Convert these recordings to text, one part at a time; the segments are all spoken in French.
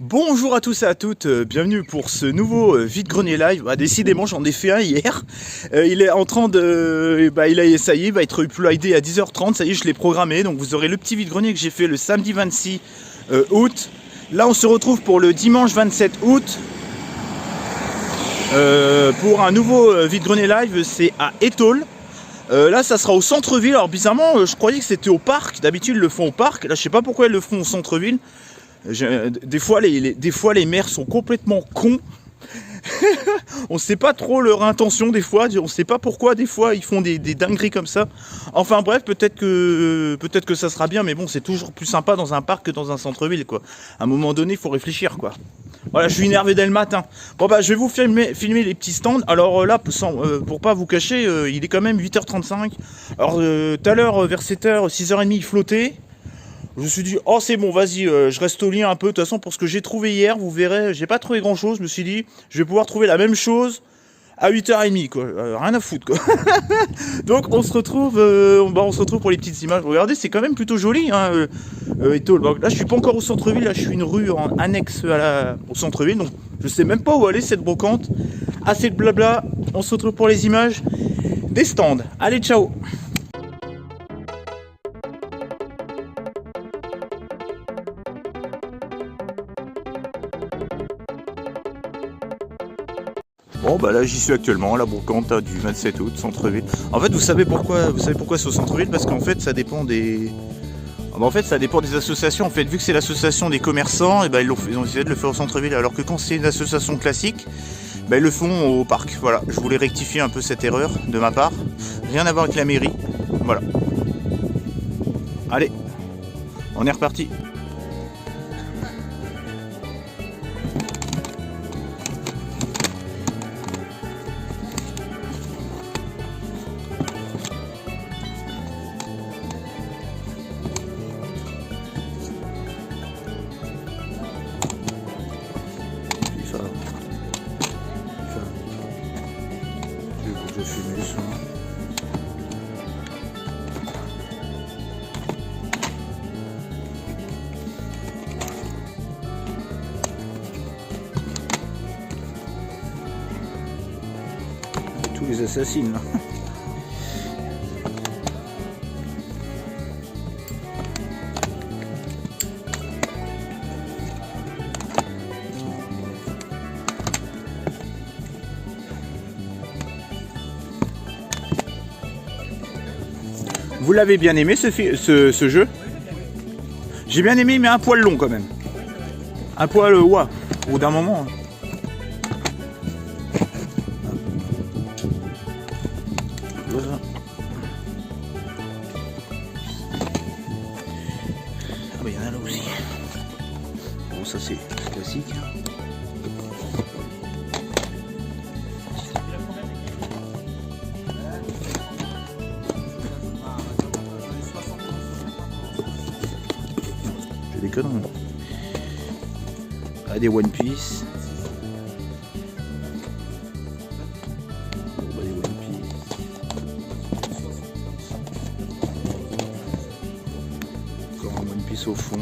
Bonjour à tous et à toutes, bienvenue pour ce nouveau vide-grenier live. Décidément j'en ai fait un hier. Il est en train de... ça y est, il va être uploadé à 10h30, ça y est je l'ai programmé. Donc vous aurez le petit vide-grenier que j'ai fait le samedi 26 août. Là on se retrouve pour le dimanche 27 août. Pour un nouveau vide-grenier live, c'est à Étaules. Là ça sera au centre-ville. Alors bizarrement je croyais que c'était au parc. D'habitude ils le font au parc. Là je sais pas pourquoi ils le font au centre-ville. Des fois les maires sont complètement cons. On sait pas trop leur intention des fois, on sait pas pourquoi des fois ils font des dingueries comme ça. Enfin bref, peut-être que ça sera bien, mais bon, c'est toujours plus sympa dans un parc que dans un centre-ville quoi. À un moment donné, il faut réfléchir quoi. Voilà, je suis énervé dès le matin. Bon bah je vais vous filmer les petits stands. Alors là, pour pas vous cacher, il est quand même 8h35. Alors tout à l'heure, vers 7h, 6h30, il flottait. Je me suis dit, oh c'est bon, vas-y, je reste au lien un peu. De toute façon, pour ce que j'ai trouvé hier, vous verrez, j'ai pas trouvé grand chose. Je me suis dit, je vais pouvoir trouver la même chose à 8h30, quoi. Rien à foutre, quoi. Donc, on se retrouve pour les petites images. Regardez, c'est quand même plutôt joli, hein, Étaules. Là, je suis pas encore au centre-ville, là, je suis une rue en annexe au centre-ville. Donc, je sais même pas où aller, cette brocante. Assez de blabla. On se retrouve pour les images des stands. Allez, ciao! Bon bah là j'y suis actuellement, la brocante du 27 août, centre-ville. En fait vous savez pourquoi c'est au centre-ville? Parce qu'en fait ça dépend des... ça dépend des associations. En fait vu que c'est l'association des commerçants, et ben ils ont essayé de le faire au centre-ville. Alors que quand c'est une association classique, ils le font au parc. Voilà, je voulais rectifier un peu cette erreur de ma part. Rien à voir avec la mairie. Voilà. Allez, on est reparti. Je fume le son. Tous les assassins là. Vous l'avez bien aimé ce jeu? J'ai bien aimé, mais un poil long quand même. Un poil ouah, au bout d'un moment. Voilà. Ah bah il y en a là aussi. Bon ça c'est classique. Des conneries. Ah, des One Piece. Des One Piece. Encore un One Piece au fond.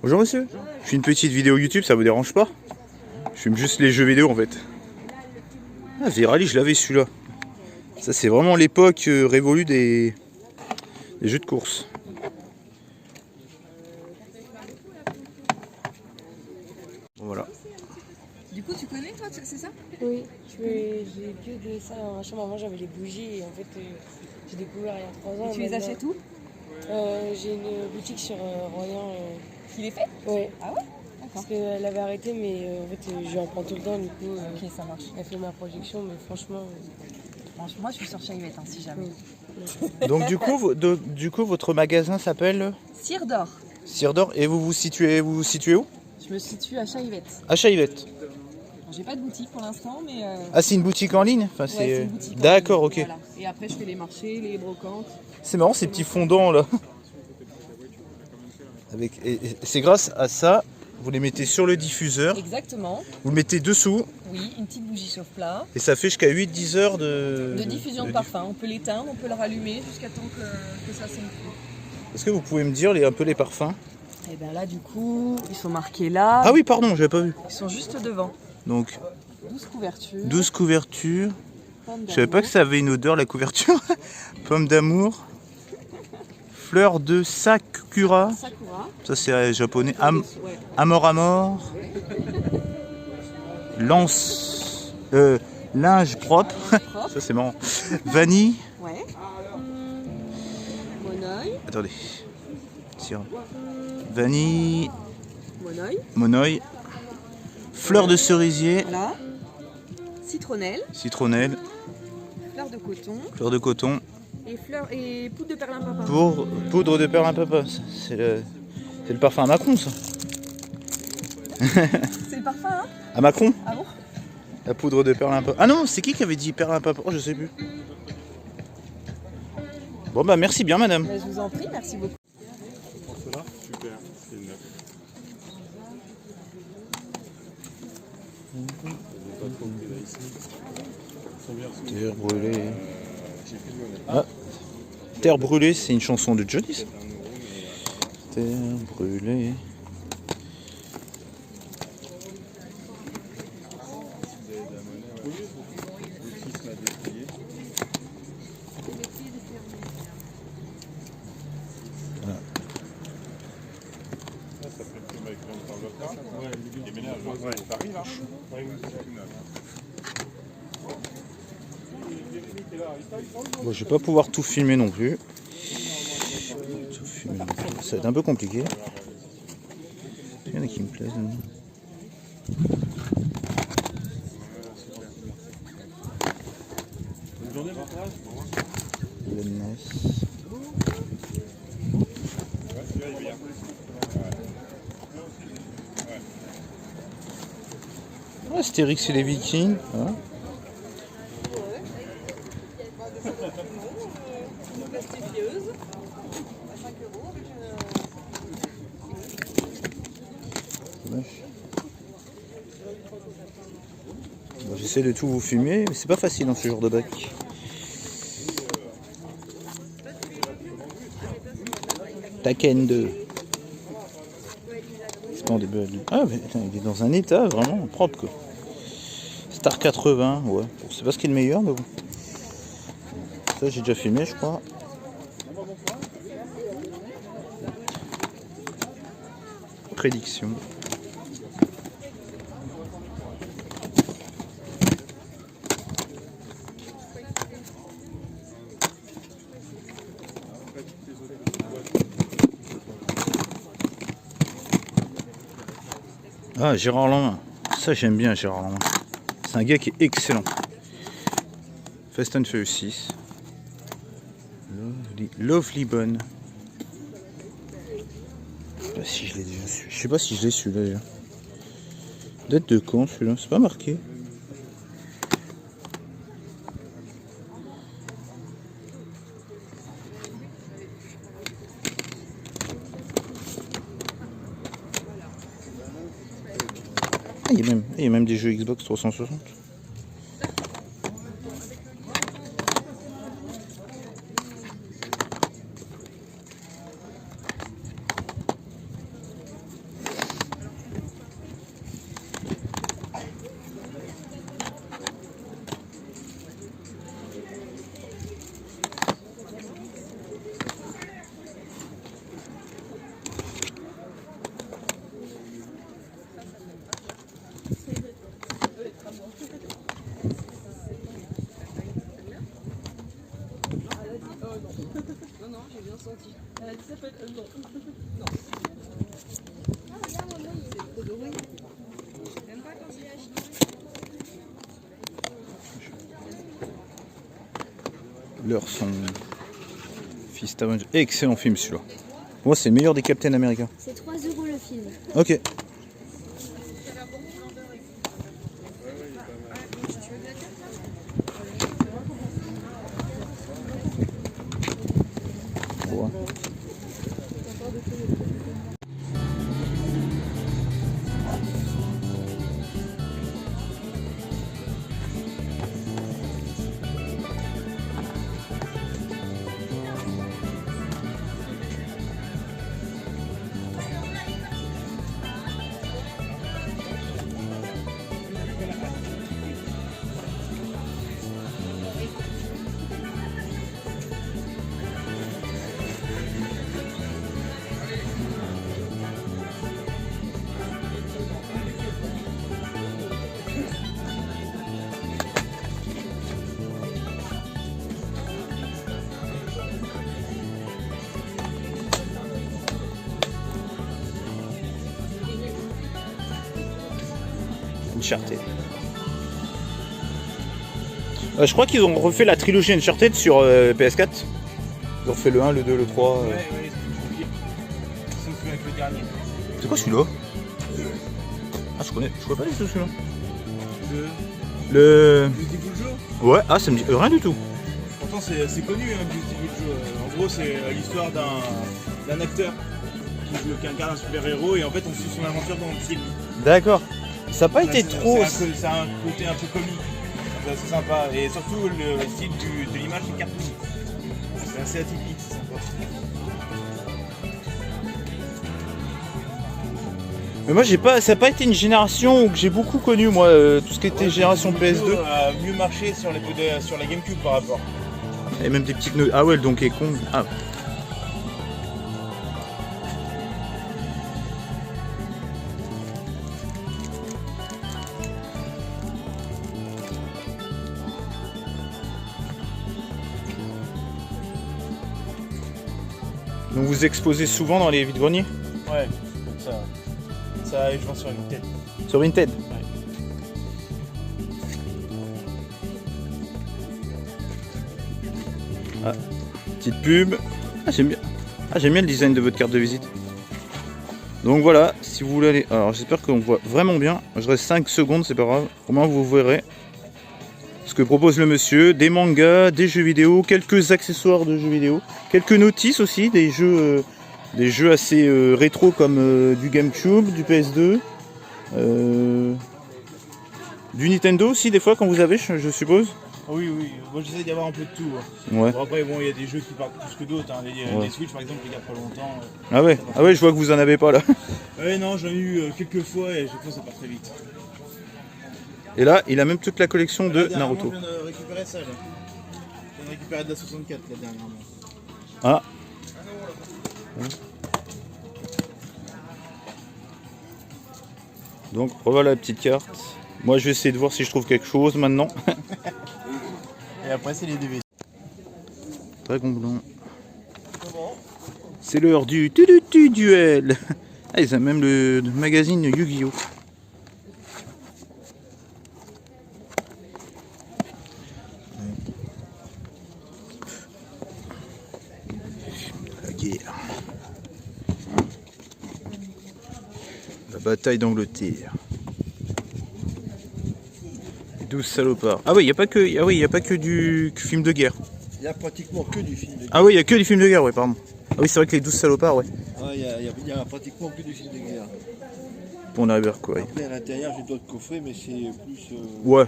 Bonjour monsieur, je fais une petite vidéo YouTube, ça vous dérange pas? Je filme juste les jeux vidéo en fait. Ah Virali, je l'avais celui-là. Ça c'est vraiment l'époque révolue des jeux de course. Voilà. Du coup tu connais toi, c'est ça? Oui, j'ai que de ça dans ma chambre. Avant j'avais les bougies et en fait j'ai découvert il y a 3 ans. Et tu les achètes où? J'ai une boutique sur Royan. Qui les fait? Oui. Ah ouais? Parce qu'elle avait arrêté, mais en fait je lui en prends tout le temps. Du coup, ok, ça marche. elle fait ma projection, mais franchement. Moi je suis sur Chavette hein, si jamais. Donc du coup votre magasin s'appelle Cire d'or. Cire d'or. Et vous vous situez où? Je me situe à Chaillevette. À Chaillevette. J'ai pas de boutique pour l'instant, mais. Ah, c'est une boutique en ligne, enfin, Ouais, c'est une boutique en D'accord, ligne, ok. voilà. Et après, je fais les marchés, les brocantes. C'est marrant ces petits fondants là. Et c'est grâce à ça, vous les mettez sur le diffuseur, Exactement. vous le mettez dessous Oui, une petite bougie chauffe-plat. et ça fait jusqu'à 8-10 heures de De diffusion de parfum. On peut l'éteindre, on peut le rallumer jusqu'à temps que ça sème plus. Est-ce que vous pouvez me dire un peu les parfums? Et bien là, du coup, ils sont marqués là. Ah oui, pardon, j'avais pas vu. Ils sont juste devant. Donc 12 couvertures. 12 couvertures. Pomme Je savais pas que ça avait une odeur la couverture. Pomme d'amour. Fleur de sakura. Sakura. Ça c'est japonais. Ouais. Amor Amor. Lance. Linge propre. Propre. Ça c'est marrant. Vanille. Ouais. Monoï. Attendez. Tiens. Vanille. Monoï. Monoï. Fleur de cerisier. Voilà. Citronnelle. Citronnelle. Fleur de coton. Fleur de coton. Et poudre de perlimpinpin. Poudre de perlimpinpin. C'est le parfum à Macron ça. C'est le parfum, hein? À Macron? Ah bon? La poudre de perlimpinpin. Ah non, c'est qui avait dit perlimpinpin? Oh, je sais plus. Bon bah merci bien madame. Je vous en prie, merci beaucoup. Cela, super, c'est neuf. Pas trop pris là ici. Ils sont bien reçus. Terre brûlée. J'ai pris le monnaie. Ah. Terre brûlée, c'est une chanson de Johnny. Ça. 1 euro, mais Terre brûlée. vous avez de la monnaie. Le fils m'a déplié. Ça fait plus avec l'enveloppe là. Ouais, les ménages, ouais, Paris là. Ouais, oui, c'est tout neuf. Bon, je vais pas pouvoir tout filmer non plus. Tout filmer non plus. Ça va être un peu compliqué. Il y en a qui me plaisent. Bonne journée, bon courage. Wellness. Ouais, celui-là il est bien. Astérix et les Vikings. Voilà. Bon, j'essaie de tout vous filmer, mais c'est pas facile dans ce genre de bac. Taken 2. Spendable. Ah, mais attends, il est dans un état vraiment propre quoi. Star 80, ouais. Bon, c'est pas ce qui est le meilleur, mais bon. Ça, j'ai déjà filmé, je crois. Prédiction. Ah, Gérard Lanvin. Ça, j'aime bien Gérard Lanvin. C'est un gars qui est excellent. Fast and Furious 6. Lovely Bonne. Si je l'ai déjà su. Je sais pas si je l'ai su là déjà. Date de quand celui-là? C'est pas marqué. Ah, il y a même des jeux Xbox 360. Leur son Fist Avenger. Excellent film celui-là. Pour moi c'est le meilleur des Captain America. C'est 3 € le film. Ok. voir. Uncharted. Je crois qu'ils ont refait la trilogie Uncharted sur PS4. Ils ont refait le 1, le 2, le 3. Ouais, sauf avec le dernier. C'est quoi celui-là? Ah, je connais pas du tout celui-là. Le Beautiful Joe. Ouais, ah, ça me dit rien du tout. Pourtant c'est connu, hein, Beautiful Joe. En gros c'est l'histoire d'un acteur qui incarne un super-héros et en fait on suit son aventure dans le film. D'accord. Ça n'a pas été C'est trop. c'est un côté un peu comique. C'est assez sympa. Et surtout le style de l'image est cartoon. C'est assez atypique, c'est sympa. Mais moi, ça n'a pas été une génération que j'ai beaucoup connu, moi, tout ce qui était génération PS2. A mieux marché sur la GameCube par rapport. Et même des petites notes. Ah ouais, le Donkey Kong. Ah. Donc vous exposez souvent dans les vides-greniers? Ouais, ça arrive, je pense, sur Vinted. Sur Vinted? Ouais. Ah, petite pub. Ah, j'aime bien. Ah, j'aime bien le design de votre carte de visite. Donc voilà, si vous voulez aller. Alors j'espère qu'on voit vraiment bien. Je reste 5 secondes, c'est pas grave. Au moins vous verrez ce que propose le monsieur. Des mangas, des jeux vidéo, quelques accessoires de jeux vidéo, quelques notices aussi, des jeux assez rétro comme du GameCube, du PS2, du Nintendo aussi des fois quand vous avez, je suppose. Oui, moi j'essaie d'y avoir un peu de tout. Hein. Ouais. Bon, après, bon, il y a des jeux qui parlent plus que d'autres. Hein. Les Switch par exemple, il y a pas longtemps. Ah ouais, je vois que vous en avez pas là. Ouais, non, j'en ai eu quelques fois et chaque fois ça part très vite. Et là, il a même toute la collection de Naruto. Je viens de récupérer ça là. Je viens de récupérer de la 64 là dernièrement. Ah. Donc revoilà la petite carte. Moi je vais essayer de voir si je trouve quelque chose maintenant. Et après c'est les DVD. Dragon Blanc. C'est l'heure du duel. Ah, ils ont même le magazine Yu-Gi-Oh! La guerre. La bataille d'Angleterre. 12 salopards. Ah oui, il n'y a pas que du film de guerre. Il y a pratiquement que du film de guerre. Ah oui, il n'y a que du film de guerre, ouais, pardon. Ah oui, c'est vrai que les 12 salopards, ouais. Ouais, il y a pratiquement que du film de guerre. Pour on arrive vers quoi, ouais. Après, à l'intérieur, j'ai d'autres coffrets, mais c'est plus Ouais.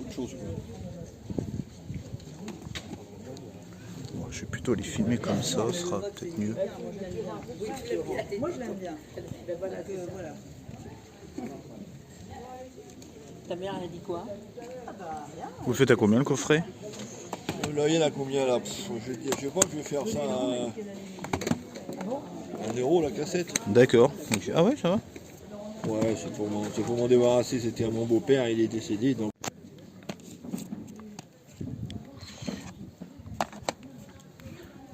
autre chose. Quoi. Bon, je vais plutôt les filmer comme ça, ce sera peut-être mieux. Moi je l'aime bien. Ta mère elle a dit quoi? Vous le faites à combien le coffret? Là, il y en a combien là? Je crois que je vais faire ça à 1 € la cassette. D'accord. Donc, ah ouais, ça va. Ouais, c'est pour m'en débarrasser. C'était à mon beau-père, il est décédé. Donc...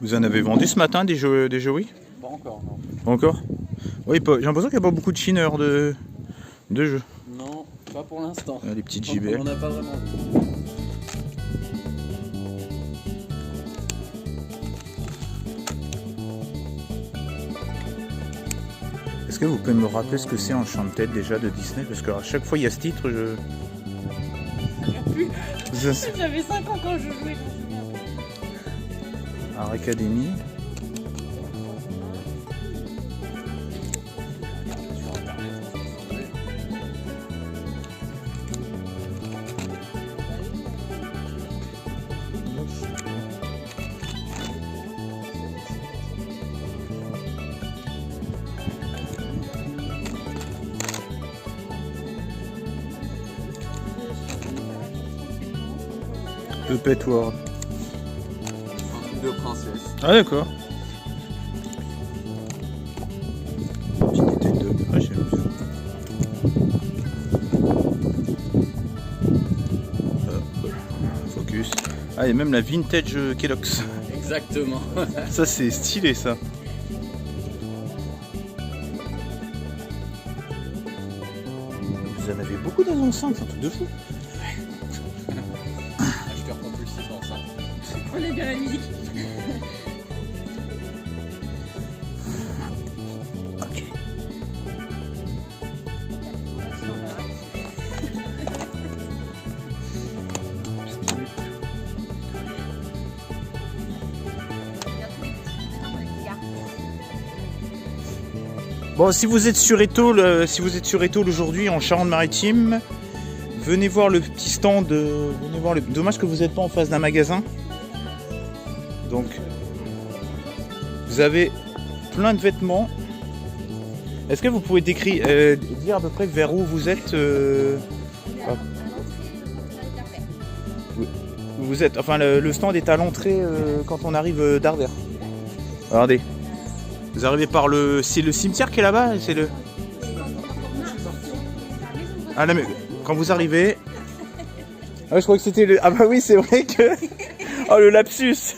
Vous en avez vendu ce matin des jeux oui? Pas encore, non. Pas encore? Oui, j'ai l'impression qu'il n'y a pas beaucoup de chineurs de jeux. Non, pas pour l'instant. Ah, les petites JBL. On n'a pas vraiment vu. Est-ce que vous pouvez me rappeler ce que c'est Enchanted déjà de Disney? Parce qu'à chaque fois il y a ce titre, je... J'avais 5 ans quand je jouais. Art Academy. Puppet World. Un truc de princesse. Ah d'accord. Petit Nintendo. Ah j'aime bien. Focus. Ah, il y a même la vintage Kellogg's. Exactement. Ça c'est stylé ça. Vous en avez beaucoup dans l'enceinte, c'est un truc de fou. Acheteur compulsif dans ça. On est bien la musique. Ok. Bon, si vous êtes sur Étole, aujourd'hui en Charente-Maritime, venez voir le petit stand. Venez voir le. Dommage que vous n'êtes pas en face d'un magasin. Donc, vous avez plein de vêtements. Est-ce que vous pouvez dire à peu près vers où vous êtes Vous êtes. Enfin, le stand est à l'entrée quand on arrive d'Arvers. Regardez. Vous arrivez par le... C'est le cimetière qui est là-bas. C'est le... Ah là, mais quand vous arrivez... Ah, je crois que c'était le... Ah bah oui, c'est vrai que... Oh, le lapsus.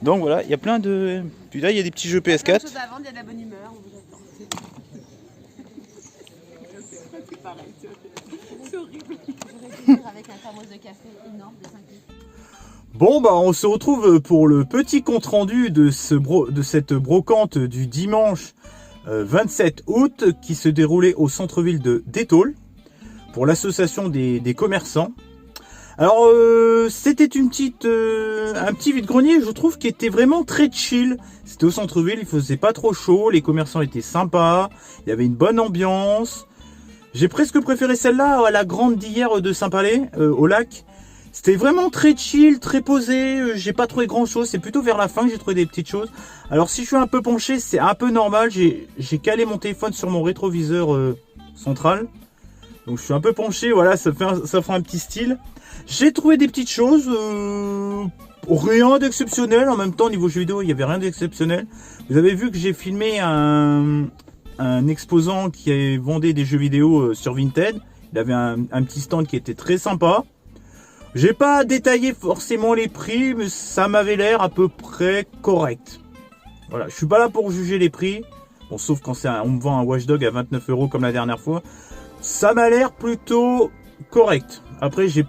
Donc voilà, il y a plein de... Puis là, il y a des petits jeux PS4. Il y a de la bonne humeur, on vous attend. C'est pareil, c'est horrible. Avec un thermos de café énorme de 5 litres. Bon bah on se retrouve pour le petit compte rendu de cette brocante du dimanche 27 août qui se déroulait au centre-ville d'Étole pour l'association des commerçants. Alors c'était un petit vide-grenier, je trouve, qui était vraiment très chill. C'était au centre-ville, il faisait pas trop chaud, les commerçants étaient sympas, il y avait une bonne ambiance. J'ai presque préféré celle-là à la grande d'hier de Saint-Palais, au lac. C'était vraiment très chill, très posé, j'ai pas trouvé grand chose, c'est plutôt vers la fin que j'ai trouvé des petites choses. Alors si je suis un peu penché, c'est un peu normal, j'ai calé mon téléphone sur mon rétroviseur central. Donc je suis un peu penché, voilà, ça fera un petit style. J'ai trouvé des petites choses, rien d'exceptionnel, en même temps au niveau jeux vidéo il n'y avait rien d'exceptionnel. Vous avez vu que j'ai filmé un exposant qui vendait des jeux vidéo sur Vinted, il avait un petit stand qui était très sympa. J'ai pas détaillé forcément les prix, mais ça m'avait l'air à peu près correct. Voilà, je suis pas là pour juger les prix. Bon, sauf quand on me vend un Watchdog à 29 € comme la dernière fois. Ça m'a l'air plutôt correct. Après, j'ai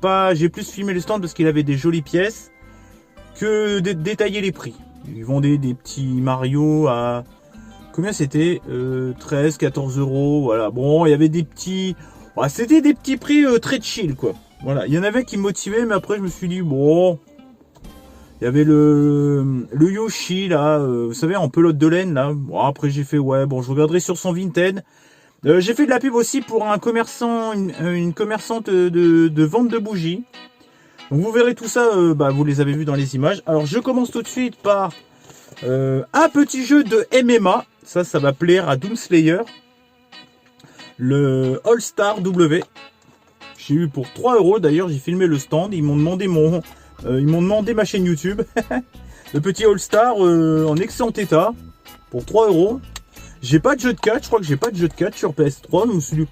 plus filmé le stand parce qu'il avait des jolies pièces que de détailler les prix. Ils vendaient des petits Mario à... Combien c'était 13, 14 €. Voilà, bon, il y avait des petits... Ouais, c'était des petits prix très chill, quoi. Voilà, il y en avait qui me motivaient, mais après je me suis dit, bon... Il y avait le Yoshi, là, vous savez, en pelote de laine, là. Bon, après j'ai fait, ouais, bon, je regarderai sur son Vinted. J'ai fait de la pub aussi pour un commerçant, une commerçante de vente de bougies. Donc vous verrez tout ça, vous les avez vus dans les images. Alors je commence tout de suite par un petit jeu de MMA. Ça va plaire à Doomslayer. Le All Star W. J'ai eu pour 3 €. D'ailleurs, j'ai filmé le stand. Ils m'ont demandé ma chaîne YouTube. Le petit All Star en excellent état pour 3 €. J'ai pas de jeu de catch. Je crois que j'ai pas de jeu de catch sur PS3. Donc je me suis dit,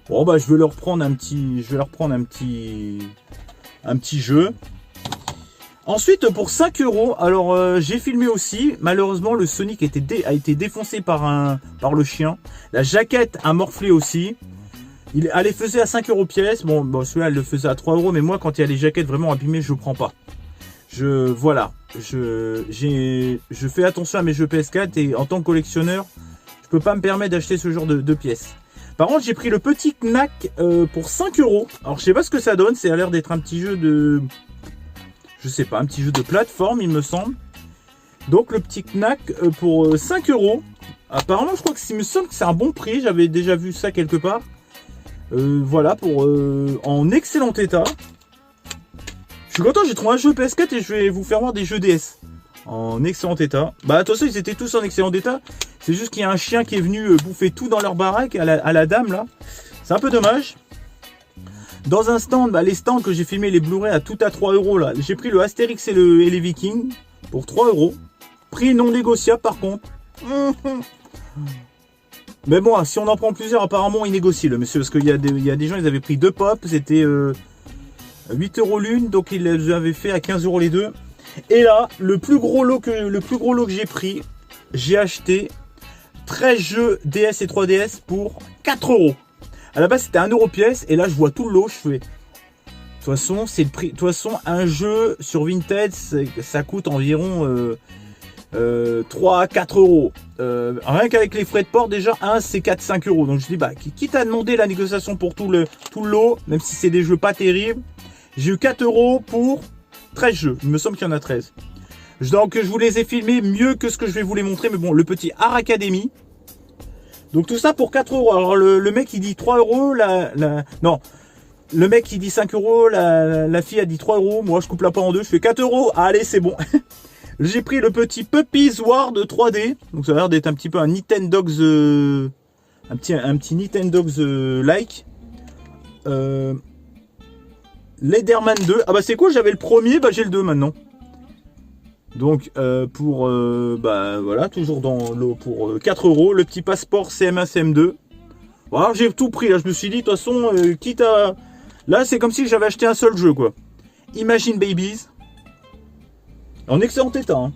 bon bah je vais leur prendre un petit jeu. Ensuite, pour 5 €. Alors j'ai filmé aussi. Malheureusement, le Sonic a été défoncé par le chien. La jaquette a morflé aussi. Elle les faisait à 5 € pièce. Bon celui-là, elle le faisait à 3 €. Mais moi, quand il y a les jaquettes vraiment abîmées, je prends pas. Voilà. Je fais attention à mes jeux PS4 et en tant que collectionneur, je peux pas me permettre d'acheter ce genre de pièces. Par contre, j'ai pris le petit Knack pour 5 €. Alors, je sais pas ce que ça donne. Ça a l'air d'être un petit jeu de... Je sais pas, un petit jeu de plateforme, il me semble. Donc, le petit Knack pour 5 €. Apparemment, je crois il me semble que c'est un bon prix. J'avais déjà vu ça quelque part. Voilà, en excellent état. Je suis content, j'ai trouvé un jeu PS4 et je vais vous faire voir des jeux DS. En excellent état. Bah, de toute façon, ils étaient tous en excellent état. C'est juste qu'il y a un chien qui est venu bouffer tout dans leur baraque à la dame, là. C'est un peu dommage. Dans un stand, les stands que j'ai filmé, les Blu-ray à tout à 3 € là. J'ai pris le Astérix et les Vikings pour 3 €. Prix non négociable par contre. Mais bon, si on en prend plusieurs, apparemment il négocie le monsieur. Parce qu'il y a des gens, ils avaient pris 2 pop, c'était 8 € l'une, donc ils les avaient fait à 15 € les deux. Et là, le plus gros lot que j'ai pris, j'ai acheté 13 jeux DS et 3DS pour 4 €. À la base c'était 1 € pièce, et là je vois tout le lot, je fais. De toute façon, c'est le prix. De toute façon, un jeu sur Vinted, ça coûte environ 3 à 4 €. Rien qu'avec les frais de port, déjà, c'est 4-5 €. Donc je dis, quitte à demander la négociation pour tout le lot, même si c'est des jeux pas terribles, j'ai eu 4 € pour 13 jeux. Il me semble qu'il y en a 13. Donc je vous les ai filmés mieux que ce que je vais vous les montrer. Mais bon, le petit Art Academy. Donc tout ça pour 4 €. Alors le mec il dit 3 €. Non. Le mec il dit 5 €. La fille a dit 3 €. Moi je coupe la part en deux. Je fais 4 €. Allez, c'est bon. J'ai pris le petit Puppies World 3D. Donc ça a l'air d'être un petit peu un Nintendogs. Un petit Nintendogs like. Lederman 2. Ah c'est cool, j'avais le premier, j'ai le 2 maintenant. Donc pour voilà, toujours dans l'eau pour 4 €, le petit passeport CM1 CM2. Voilà, j'ai tout pris là, je me suis dit de toute façon quitte à là, c'est comme si j'avais acheté un seul jeu quoi. Imagine Babies. En excellent état hein.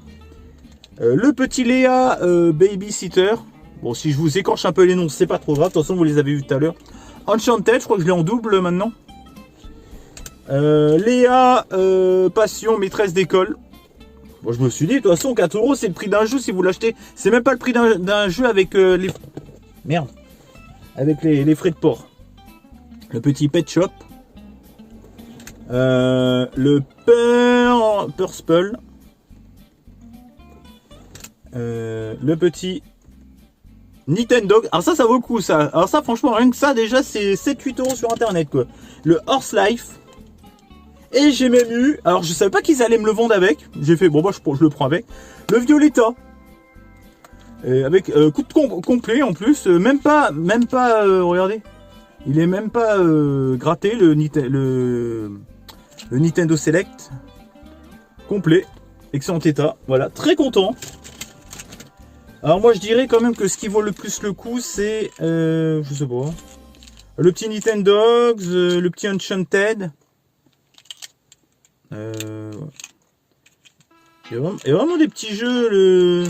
Le petit Léa Babysitter. Bon, si je vous écorche un peu les noms, c'est pas trop grave, de toute façon vous les avez vus tout à l'heure. Enchanted, je crois que je l'ai en double maintenant. Léa Passion maîtresse d'école. Bon, je me suis dit, de toute façon, 4 € c'est le prix d'un jeu si vous l'achetez. C'est même pas le prix d'un jeu avec les... Merde. Avec les frais de port. Le petit Pet Shop. Le Purple. Le petit Nintendo. Alors ça vaut le coup ça. Alors ça, franchement, rien que ça, déjà, c'est 7-8 € sur internet quoi. Le Horse Life. Et j'ai même eu, alors je savais pas qu'ils allaient me le vendre avec. J'ai fait, bon je le prends avec. Le Violetta. Avec coup de complet en plus. Même pas regardez. Il est même pas gratté le Nintendo Select. Complet. Excellent état. Voilà, très content. Alors moi je dirais quand même que ce qui vaut le plus le coup c'est, je sais pas. Le petit Nintendogs, le petit Enchanted. Il y a vraiment des petits jeux. Il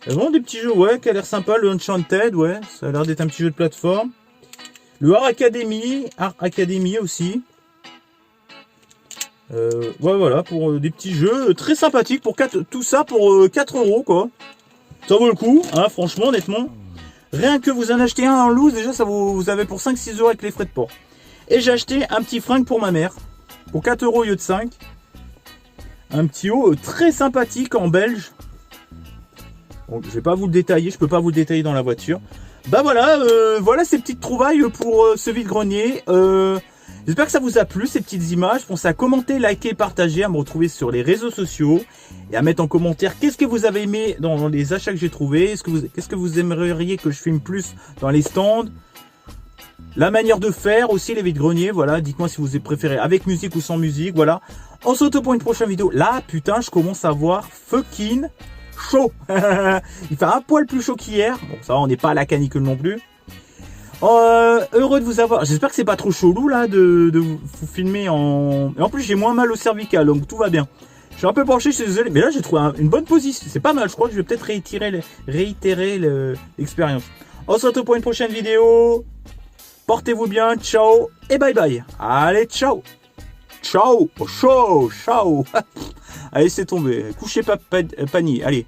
y a vraiment des petits jeux, ouais, qui a l'air sympa. Le Enchanted, ouais, ça a l'air d'être un petit jeu de plateforme. Le Art Academy aussi. Ouais, voilà, pour des petits jeux très sympathiques. Tout ça pour 4 € quoi. Ça vaut le coup, hein, franchement, honnêtement. Rien que vous en achetez un en loose, déjà, ça vous avez pour 5-6 € avec les frais de port. Et j'ai acheté un petit fringue pour ma mère. Pour 4 € au lieu de 5. Un petit haut très sympathique en belge. Bon, je vais pas vous le détailler, je peux pas vous le détailler dans la voiture. Voilà, voilà ces petites trouvailles pour ce vide-grenier. J'espère que ça vous a plu ces petites images. Pensez à commenter, liker, partager, à me retrouver sur les réseaux sociaux et à mettre en commentaire qu'est-ce que vous avez aimé dans les achats que j'ai trouvés. Qu'est-ce que vous aimeriez que je filme plus dans les stands. La manière de faire aussi les vides-greniers, voilà, dites-moi si vous avez préféré avec musique ou sans musique, voilà. On se retrouve pour une prochaine vidéo. Là, putain, je commence à voir fucking chaud. Il fait un poil plus chaud qu'hier. Bon, ça va, on n'est pas à la canicule non plus. Heureux de vous avoir. J'espère que c'est pas trop chelou là de vous filmer en... Et en plus, j'ai moins mal au cervical, donc tout va bien. Je suis un peu penché, je suis désolé, mais là, j'ai trouvé une bonne position. C'est pas mal, je crois que je vais peut-être réitérer l'expérience. On se retrouve pour une prochaine vidéo. Portez-vous bien, ciao et bye bye. Allez, ciao. Ciao, ciao, ciao. Allez, c'est tombé. Couchez pas panier, allez.